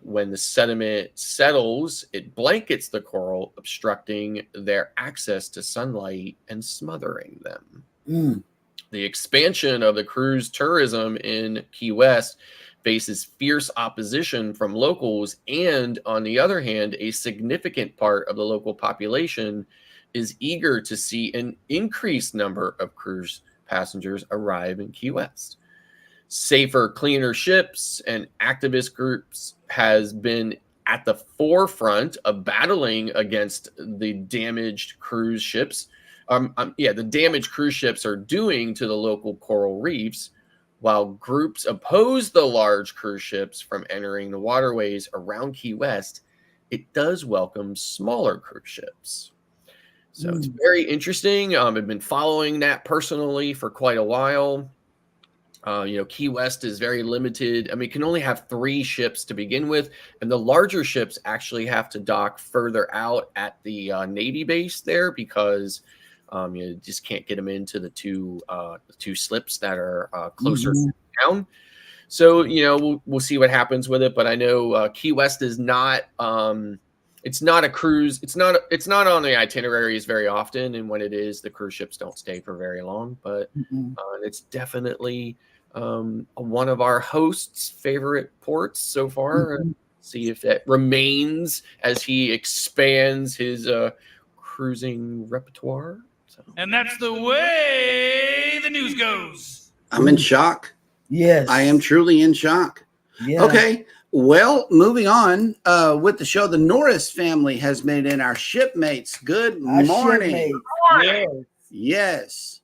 When the sediment settles, it blankets the coral, obstructing their access to sunlight and smothering them. The expansion of the cruise tourism in Key West faces fierce opposition from locals, and on the other hand, a significant part of the local population is eager to see an increased number of cruise passengers arrive in Key West. Safer, cleaner ships and activist groups has been at the forefront of battling against the damaged cruise ships. The damage cruise ships are doing to the local coral reefs, while groups oppose the large cruise ships from entering the waterways around Key West. It does welcome smaller cruise ships. So it's very interesting. I've been following that personally for quite a while. Key West is very limited. I mean, it can only have 3 ships to begin with, and the larger ships actually have to dock further out at the Navy base there because You just can't get them into the two slips that are closer down. So, we'll see what happens with it. But I know Key West is not. It's not a cruise. It's not on the itineraries very often, and when it is, the cruise ships don't stay for very long. But it's definitely one of our hosts' favorite ports so far. See if that remains as he expands his cruising repertoire. So. And that's the way the news goes. I'm in shock. Yes. I am truly in shock. Yeah. Okay. Well, moving on with the show, the Norris family has made in our shipmates. Good morning. Yes. Yes.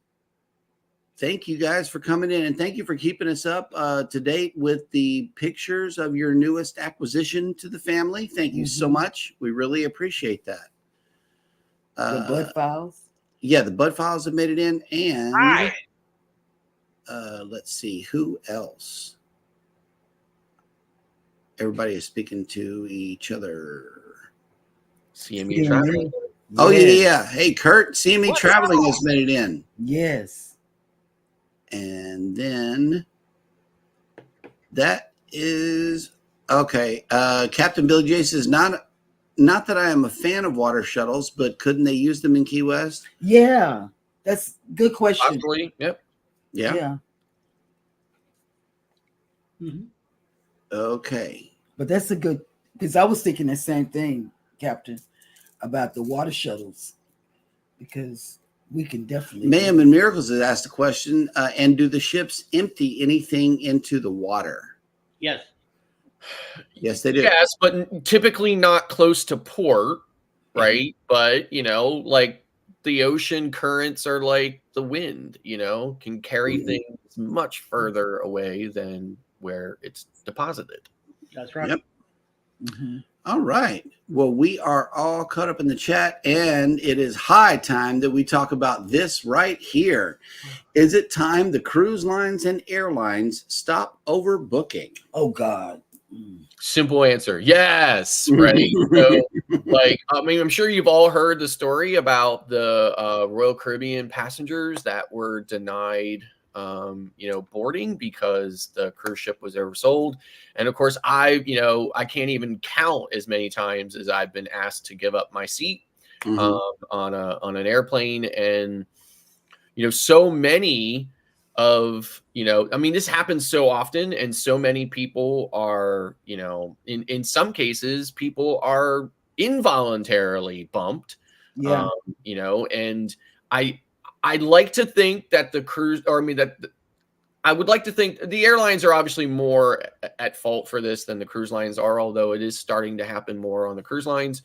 Thank you guys for coming in, and thank you for keeping us up to date with the pictures of your newest acquisition to the family. Thank you so much. We really appreciate that. The Bud Files? Yeah, the Bud Files have made it in, and let's see, who else? Everybody is speaking to each other. CME Traveling. Oh, yeah. Hey, Kurt, CME Traveling has made it in. Yes. And then that is okay. Captain Billy J says, not that I am a fan of water shuttles, but couldn't they use them in Key West? Yeah, that's a good question. Possibly. Yep. Yeah. Mm-hmm. Okay. But that's a good, because I was thinking the same thing, Captain, about the water shuttles, because we can definitely. Mayhem and Miracles has asked a question, and do the ships empty anything into the water? Yes. Yes, they do. Yes, but typically not close to port, right? But, like the ocean currents are like the wind, can carry things much further away than where it's deposited. That's right. Yep. All right. Well, we are all caught up in the chat, and it is high time that we talk about this right here. Is it time the cruise lines and airlines stop overbooking? Oh, God. Simple answer. Yes. Right. So, I'm sure you've all heard the story about the Royal Caribbean passengers that were denied boarding because the cruise ship was oversold. And of course, I can't even count as many times as I've been asked to give up my seat on an airplane. And, so many of, this happens so often, and so many people are, in some cases, people are involuntarily bumped. Yeah. And I'd like to think that I would like to think the airlines are obviously more at fault for this than the cruise lines are, although it is starting to happen more on the cruise lines.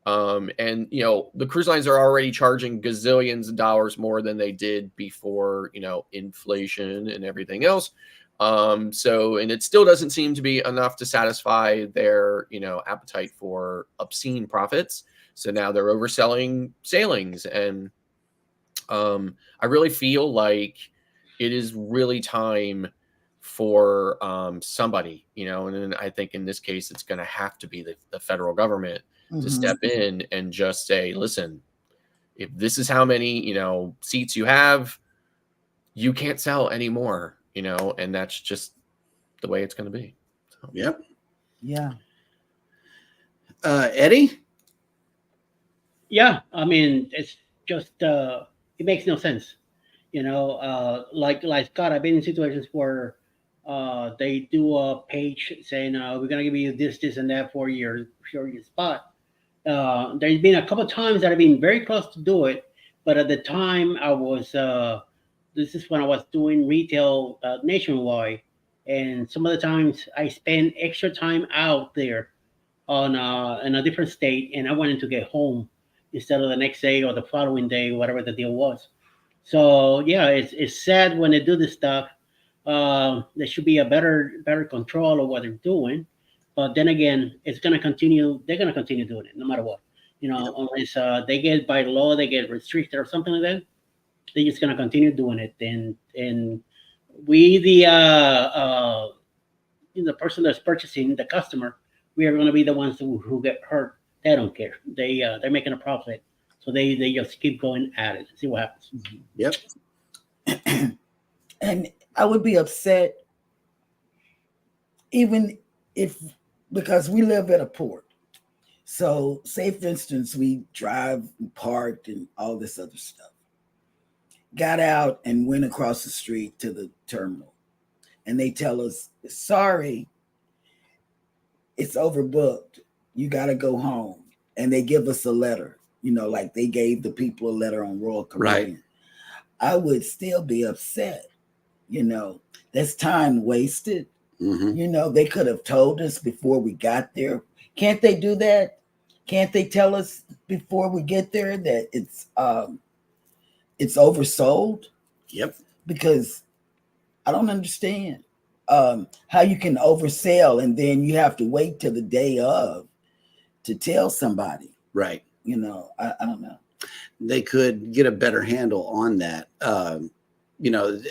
And the cruise lines are already charging gazillions of dollars more than they did before, inflation and everything else. And it still doesn't seem to be enough to satisfy their, appetite for obscene profits. So now they're overselling sailings. And I really feel like it is really time for somebody, and then I think in this case, it's going to have to be the federal government to step in and just say, listen, if this is how many, seats you have, you can't sell anymore, and that's just the way it's going to be. So. Yep. Yeah. Eddie? Yeah. It's just, it makes no sense. Like Scott, I've been in situations where they do a page saying, we're going to give you this, and that for your spot. There's been a couple of times that I've been very close to do it, but at the time I was, this is when I was doing retail nationwide, and some of the times I spent extra time out there in a different state, and I wanted to get home instead of the next day or the following day, whatever the deal was. So yeah, it's sad when they do this stuff. There should be a better control of what they're doing. But then again, it's gonna continue. They're gonna continue doing it no matter what. Unless they get by law, they get restricted or something like that. They're just gonna continue doing it. And we, the person that's purchasing, the customer, we are gonna be the ones who get hurt. They don't care. They're making a profit So they just keep going at it. See what happens. Yep. And I would be upset even if, because we live at a port. So say for instance, we drive and parked and all this other stuff. Got out and went across the street to the terminal. And they tell us, sorry, it's overbooked. You got to go home. And they give us a letter, like they gave the people a letter on Royal Caribbean. Right. I would still be upset. That's time wasted. Mm-hmm. They could have told us before we got there. Can't they do that? Can't they tell us before we get there that it's oversold? Yep. Because I don't understand how you can oversell and then you have to wait till the day of to tell somebody. Right. I don't know. They could get a better handle on that.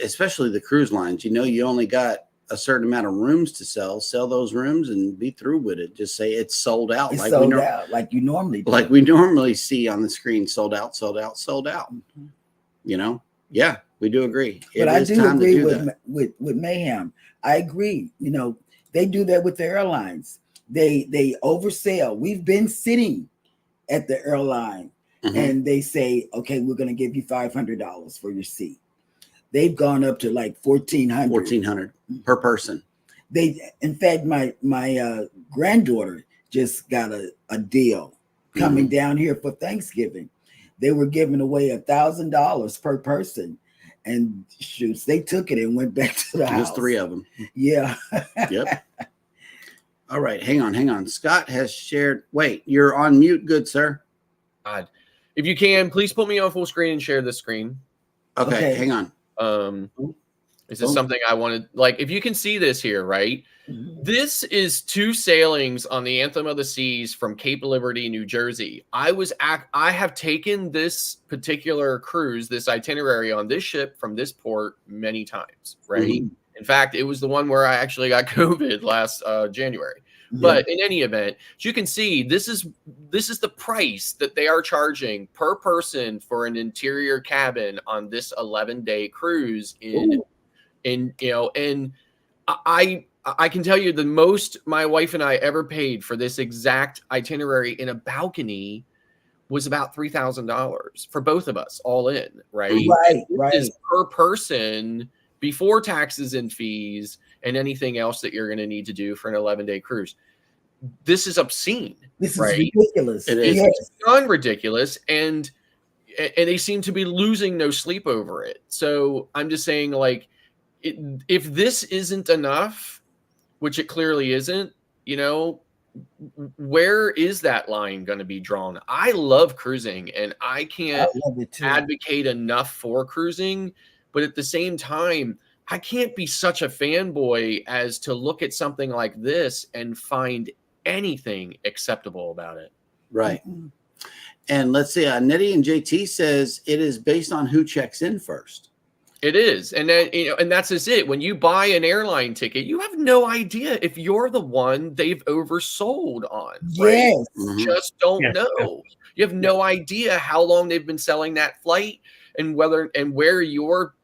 Especially the cruise lines. You only got a certain amount of rooms to sell those rooms and be through with it. Just say it's sold out. It's sold out like you normally do. Like we normally see on the screen, sold out, sold out, sold out. Mm-hmm. Yeah, we do agree. But I do agree with Mayhem. I agree. They do that with the airlines. They oversell. We've been sitting at the airline and they say, okay, we're going to give you $500 for your seat. They've gone up to like $1,400 per person. In fact, my granddaughter just got a deal coming down here for Thanksgiving. They were giving away $1,000 per person, and shoots, they took it and went back to the house. There's 3 of them. Yeah. Yep. All right, hang on. Scott has shared. Wait, you're on mute, good sir. God. If you can, please put me on full screen and share the screen. Okay. Hang on. This is something I wanted. Like, if you can see this here, right? This is 2 sailings on the Anthem of the Seas from Cape Liberty, New Jersey. I have taken this particular cruise, this itinerary on this ship from this port many times, right? In fact, it was the one where I actually got COVID last January. But in any event, as you can see, this is the price that they are charging per person for an interior cabin on this 11-day cruise and I can tell you the most my wife and I ever paid for this exact itinerary in a balcony was about $3,000 for both of us all in, right? Right. This is per person before taxes and fees and anything else that you're going to need to do for an 11-day cruise. This is obscene. This is right? ridiculous. It is. It's beyond ridiculous, and they seem to be losing no sleep over it. So I'm just saying, like, if this isn't enough, which it clearly isn't, where is that line going to be drawn? I love cruising, and I can't advocate enough for cruising. But at the same time, I can't be such a fanboy as to look at something like this and find anything acceptable about it. Right. And let's see, Nettie and JT says it is based on who checks in first. It is. And then, and that's just it. When you buy an airline ticket, you have no idea if you're the one they've oversold on. Right? Yes. You just don't know. You have no idea how long they've been selling that flight and where your,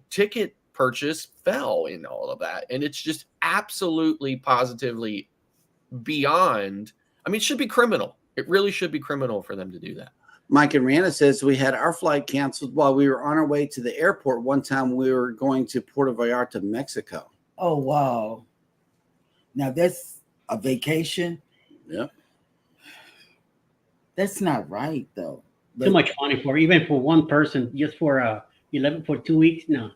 ticket purchase fell in all of that. And it's just absolutely positively beyond. I mean, it should be criminal. It really should be criminal for them to do that. Mike and Rihanna says we had our flight canceled while we were on our way to the airport. One time we were going to Puerto Vallarta, Mexico. Oh, wow. Now that's a vacation. Yep. That's not right, though. Too much money even for one person, just for 2 weeks. No,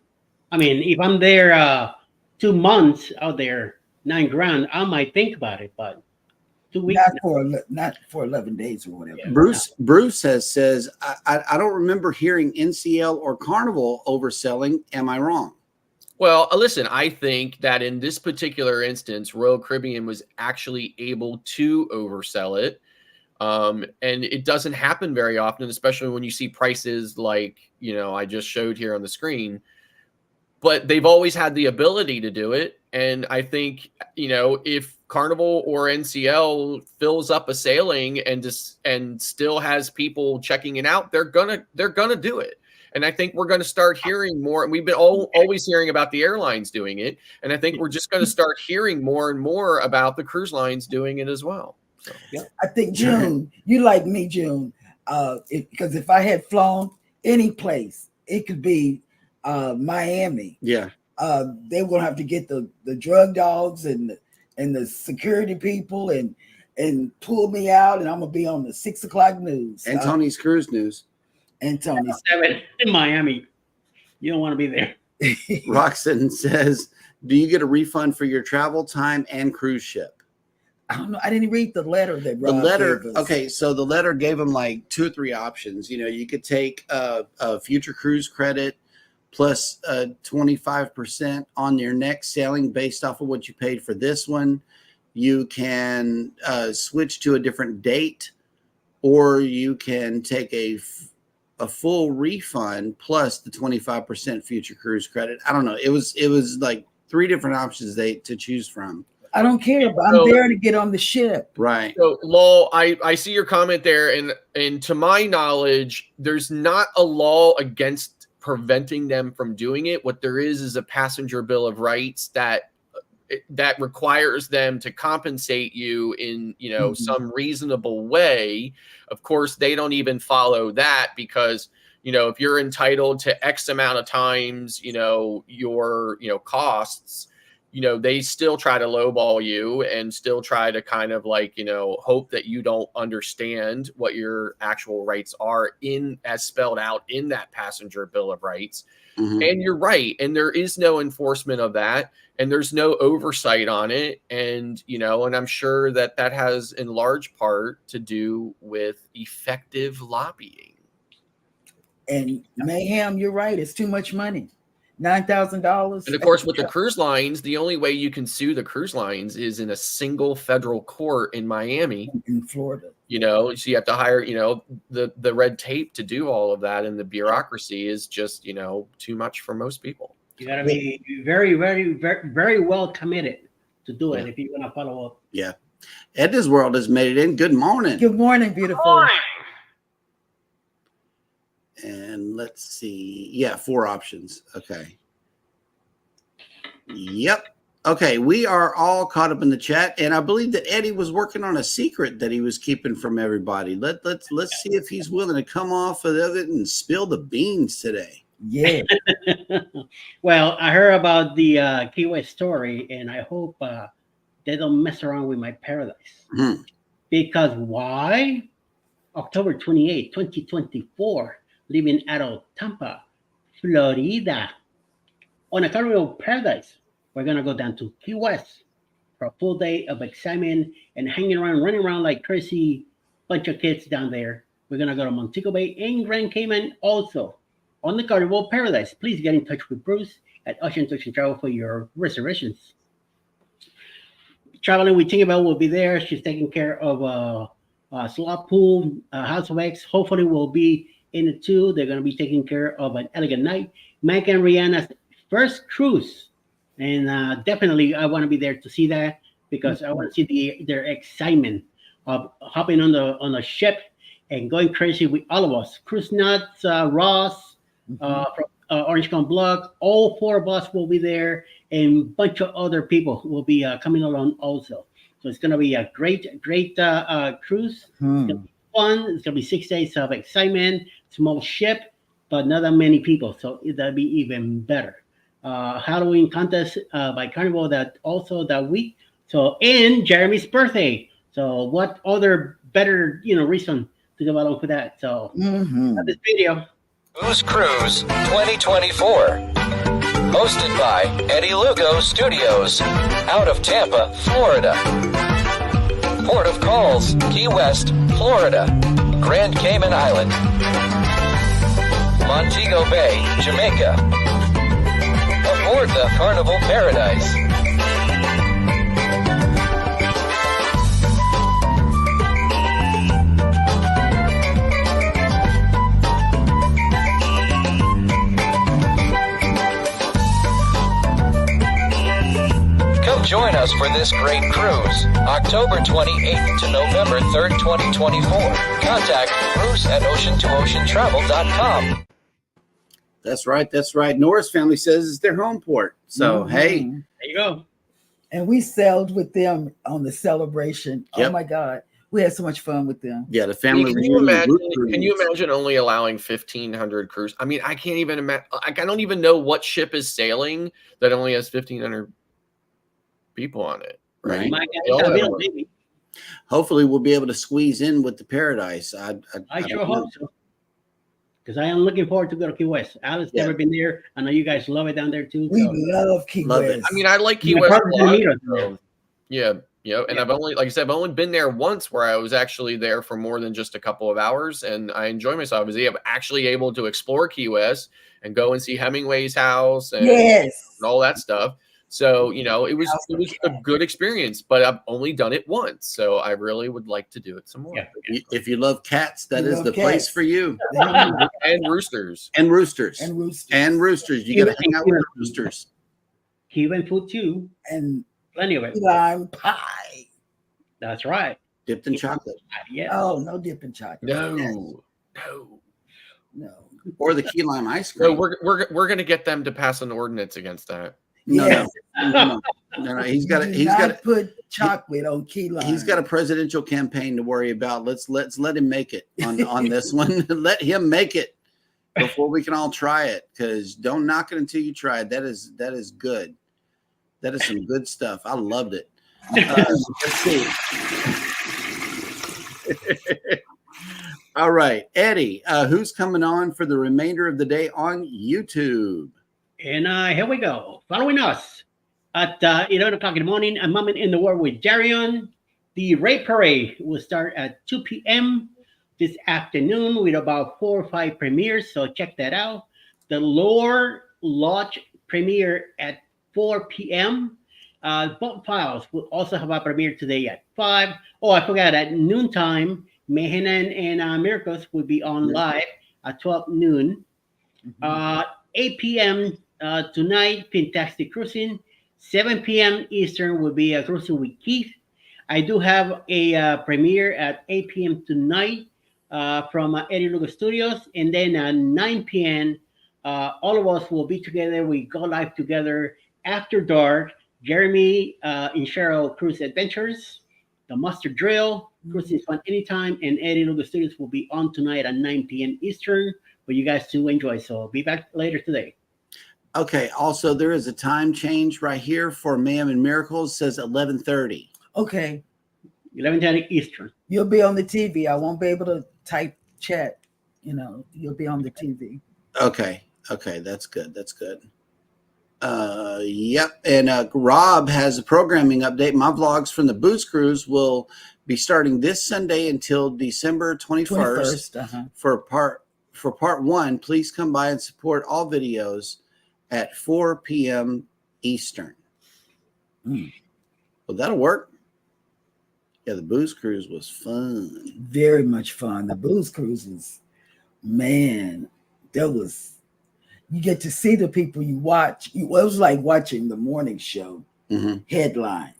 I mean, if I'm there 2 months out there, $9,000, I might think about it, but 2 weeks. Not for 11 days or whatever. Yeah. Bruce says I don't remember hearing NCL or Carnival overselling. Am I wrong? Well, listen, I think that in this particular instance, Royal Caribbean was actually able to oversell it. And it doesn't happen very often, especially when you see prices like, I just showed here on the screen. But they've always had the ability to do it. And I think, if Carnival or NCL fills up a sailing and still has people checking it out, they're gonna do it. And I think we're going to start hearing more. And we've been always hearing about the airlines doing it. And I think we're just going to start hearing more and more about the cruise lines doing it as well. So, yeah. I think, June, you like me, June, because if I had flown any place, it could be Miami. Yeah. They will have to get the drug dogs and the security people and pull me out, and I'm going to be on the 6 o'clock news. And Tony's Cruise News. And Tony's 7 in Miami. You don't want to be there. Roxanne says, do you get a refund for your travel time and cruise ship? I don't know. I didn't read the letter that Rob The letter, gave us. okay, so the letter gave them like 2 or 3 options. You know, you could take a future cruise credit plus 25% on your next sailing based off of what you paid for this one. You can switch to a different date, or you can take a full refund plus the 25% future cruise credit. I don't know. It was like 3 different options to choose from. I don't care, but I'm there to get on the ship. Right. So, Lowell, I see your comment there, and to my knowledge, there's not a law against preventing them from doing it. What there is a passenger bill of rights that requires them to compensate you in, some reasonable way. Of course, they don't even follow that because, if you're entitled to X amount of times, your, costs, they still try to lowball you and still try to kind of like, hope that you don't understand what your actual rights are as spelled out in that passenger bill of rights. Mm-hmm. And you're right. And there is no enforcement of that. And there's no oversight on it. And, and I'm sure that has in large part to do with effective lobbying. And mayhem, you're right. It's too much money. $9,000. And of course, with the cruise lines, the only way you can sue the cruise lines is in a single federal court in Miami, in Florida. So you have to hire, the red tape to do all of that, and the bureaucracy is just, too much for most people. You got to be very, very, very, very well committed to do it if you're going to follow up. Yeah. Edna's World has made it in. Good morning. Good morning, beautiful. Good morning. And let's see. Yeah, 4 options. Okay. Yep. Okay, we are all caught up in the chat, and I believe that Eddie was working on a secret that he was keeping from everybody. Let's see if he's willing to come off of it and spill the beans today. Yeah. Well, I heard about the Key West story, and I hope they don't mess around with my paradise. Hmm. Because why? October 28, 2024, leaving out of Tampa, Florida, on a Carnival Paradise. We're going to go down to Key West for a full day of excitement and hanging around, running around like crazy bunch of kids down there. We're going to go to Montego Bay and Grand Cayman also on the Carnival Paradise. Please get in touch with Bruce at Ocean Touch Travel for your reservations. Traveling with Tinkerbell will be there. She's taking care of slot pool, House of X. Hopefully will be in it too. They're going to be taking care of an elegant night. Mike and Rihanna's first cruise. And definitely I want to be there to see that because I want to see their excitement of hopping on the ship and going crazy with all of us. Cruise Nuts, Ross, from Orange County Block, all 4 of us will be there, and a bunch of other people will be coming along also. So it's going to be a great cruise. It's going to be fun. It's going to be 6 days of excitement, small ship, but not that many people. So that'll be even better. Halloween contest by Carnival that week. So, and Jeremy's birthday. So what other better, reason to go along with that? So this video. Who's Cruise 2024. Hosted by Eddie Lugo Studios. Out of Tampa, Florida. Port of Calls, Key West, Florida. Grand Cayman Island. Montego Bay, Jamaica. Aboard the Carnival Paradise. Come Join us for this great cruise, October 28th to November 3rd, 2024. Contact Bruce at ocean2oceantravel.com. That's right. That's right. Nora's family says it's their home port. So, hey. There you go. And we sailed with them on the celebration. Yep. Oh my God. We had so much fun with them. Yeah, the family. Can you imagine only allowing 1,500 crews? I mean, I can't even imagine. I don't even know what ship is sailing that only has 1,500 people on it. Right. Hopefully, we'll be able to squeeze in with the Paradise. I sure hope so. Because I am looking forward to go to Key West. Alice never been there. I know you guys love it down there too. We love Key West. I mean, I like Key West a lot. Yeah. And I've only, like I said, I've only been there once where I was actually there for more than just a couple of hours, and I enjoy myself. I was actually able to explore Key West and go and see Hemingway's house and all that stuff. So, it was a good experience, but I've only done it once. So I really would like to do it some more. Yeah. If you love cats, that is the place for you. And roosters. And roosters. And roosters. And roosters. You got to hang out with roosters. Cuban food too. And plenty of it. Lime pie. That's right. Dipped in chocolate. Yeah. Oh, no dip in chocolate. No. Or the key lime ice cream. No, we're gonna get them to pass an ordinance against that. No. He's got to put chocolate on key lime. He's got a presidential campaign to worry about. Let's let him make it on this one. Let him make it before we can all try it. Because don't knock it until you try it. That is good. That is some good stuff. I loved it. Let's see. All right, Eddie, who's coming on for the remainder of the day on YouTube? And here we go. Following us at 11 o'clock in the morning, A Moment in the World with Jarion. The Ray Parade will start at 2 p.m. this afternoon with about 4 or 5 premieres, so check that out. The Lower Lodge premiere at 4 p.m. Boat Files will also have a premiere today at 5. Oh, I forgot, at noontime, Mehenan and Miracles will be on live at 12 noon. 8 p.m. Tonight, Fantastic Cruising. 7 p.m. Eastern will be Cruising with Keith. I do have a premiere at 8 p.m. tonight from Eddie Lugo Studios. And then at 9 p.m., all of us will be together. We go live together after dark. Jeremy and Cheryl Cruise Adventures, The Mustard Drill, Cruising Fun Anytime, and Eddie Lugo Studios will be on tonight at 9 p.m. Eastern for you guys to enjoy. So be back later today. Okay. Also, there is a time change right here for Mayhem and Miracles. It says 11:30. Okay. 11:30 Eastern. You'll be on the TV. I won't be able to type chat. You'll be on the TV. Okay. That's good. Yep. And Rob has a programming update. My vlogs from the Booze Cruise will be starting this Sunday until December 21st. For part 1, please come by and support all videos at 4 p.m. Eastern. Well, that'll work. Yeah, the Booze Cruise was fun. Very much fun. The Booze Cruises, man, you get to see the people you watch. It was like watching the morning show headline,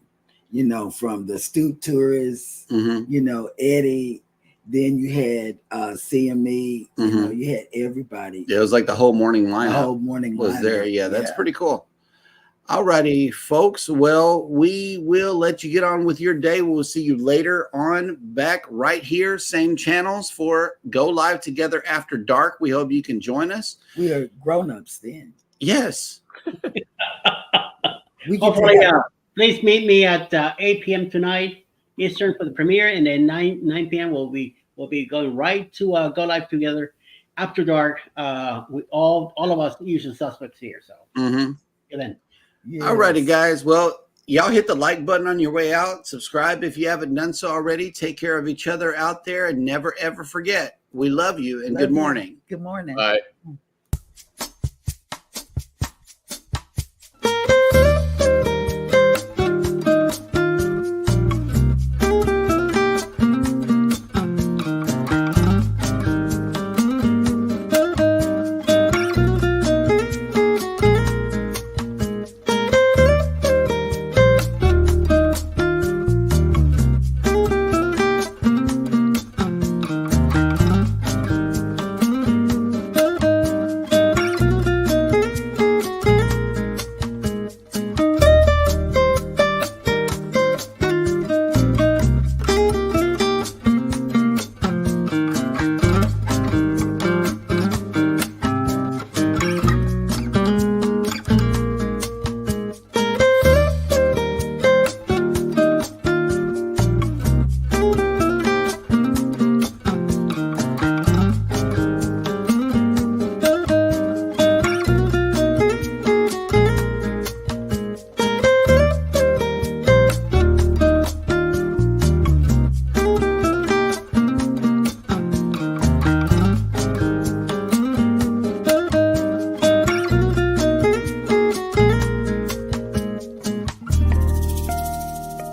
from the Stoop Tourists, Eddie. Then you had CME, you had everybody. Yeah, it was like the whole morning lineup. The whole morning was lineup. There. Yeah, that's pretty cool. All righty, folks. Well, we will let you get on with your day. We'll see you later on back right here, same channels for Go Live Together After Dark. We hope you can join us. We are grown-ups then. Yes. Hopefully, please meet me at 8 p.m. tonight Eastern for the premiere, and then 9 p.m. we'll be going right to Go Live Together After Dark with all of us usual suspects here. So then. Yes. All righty, guys. Well, y'all hit the like button on your way out. Subscribe if you haven't done so already. Take care of each other out there, and never ever forget, we love you and good morning. Good morning. Bye.